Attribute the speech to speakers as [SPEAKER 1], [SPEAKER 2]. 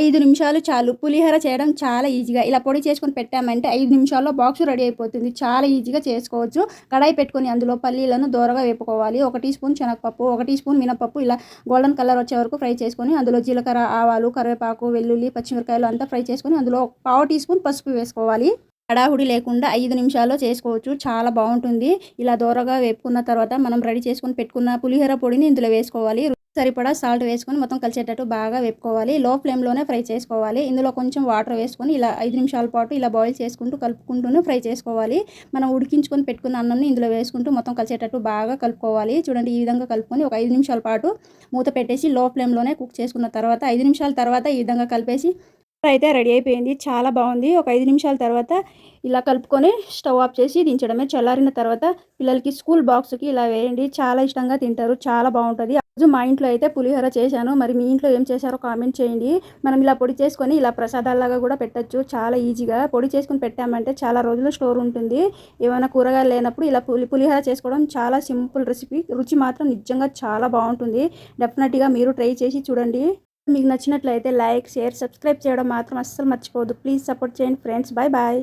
[SPEAKER 1] 5 నిమిషాలు చాలు. పులిహోర చేయడం చాలా ఈజీగా ఇలా పొడి చేసుకొని పెట్టామంటే 5 నిమిషాల్లో బాక్స్ రెడీ అయిపోతుంది. చాలా ఈజీగా చేసుకోవచ్చు. కడాయి పెట్టుకొని అందులో పల్లీలను దోరగా వేపుకోవాలి. 1 టీ స్పూన్ శనగపప్పు, 1 టీ స్పూన్ మినపప్పు ఇలా గోల్డెన్ కలర్ వచ్చే వరకు ఫ్రై చేసుకొని అందులో జీలకర్ర, ఆవాలు, కరివేపాకు, వెల్లుల్లి, పచ్చిమిరపకాయలు అంతా ఫ్రై చేసుకొని అందులో పావు టీ స్పూన్ పసుపు వేసుకోవాలి. హడావుడి లేకుండా 5 నిమిషాల్లో చేసుకోవచ్చు. చాలా బావుంటుంది. ఇలా దోరగా వేపుకున్న తర్వాత మనం రెడీ చేసుకొని పెట్టుకున్న పులిహోర పొడిని ఇందులో వేసుకోవాలి. సరిపడా సాల్ట్ వేసుకొని మొత్తం కలిసేటట్టు బాగా వేపుకోవాలి. లో ఫ్లేమ్‌లోనే ఫ్రై చేసుకోవాలి. ఇందులో కొంచెం వాటర్ వేసుకొని ఇలా 5 నిమిషాల పాటు ఇలా బాయిల్ చేసుకుంటూ కలుపుకుంటూనే ఫ్రై చేసుకోవాలి. మనం ఉడికించుకొని పెట్టుకున్న అన్నంని ఇందులో వేసుకుంటూ మొత్తం కలిసేటట్టు బాగా కలుపుకోవాలి. చూడండి ఈ విధంగా కలుపుకొని ఒక 5 నిమిషాల పాటు మూత పెట్టేసి లో ఫ్లేమ్‌లోనే కుక్ చేసుకున్న తర్వాత 5 నిమిషాల తర్వాత ఈ విధంగా కలిపేసి అయితే రెడీ అయిపోయింది. చాలా బాగుంది. ఒక 5 నిమిషాల తర్వాత ఇలా కలుపుకొని స్టవ్ ఆఫ్ చేసి దించడమే. చల్లారిన తర్వాత పిల్లలకి స్కూల్ బాక్స్‌కి ఇలా వేయండి. చాలా ఇష్టంగా తింటారు. చాలా బాగుంటది. ఆ రోజు మా ఇంట్లో అయితే పులిహోర చేశాను. మరి మీ ఇంట్లో ఏం చేశారో కామెంట్ చేయండి. మనం ఇలా పొడి చేసుకొని ఇలా ప్రసాదాల్లాగా కూడా పెట్టొచ్చు. చాలా ఈజీగా పొడి చేసుకొని పెట్టామంటే చాలా రోజులు స్టోర్ ఉంటుంది. ఏమైనా కూరగాయలు లేనప్పుడు ఇలా పులిహోర చేసుకోవడం చాలా సింపుల్ రెసిపీ. రుచి మాత్రం నిజంగా చాలా బాగుంటుంది. డెఫినెట్‌గా మీరు ట్రై చేసి చూడండి. మీకు నచ్చినట్లయితే లైక్, షేర్, సబ్స్క్రైబ్ చేయడం మాత్రం అస్సలు మర్చిపోవద్దు. ప్లీజ్ సపోర్ట్ చేయండి ఫ్రెండ్స్. Bye bye.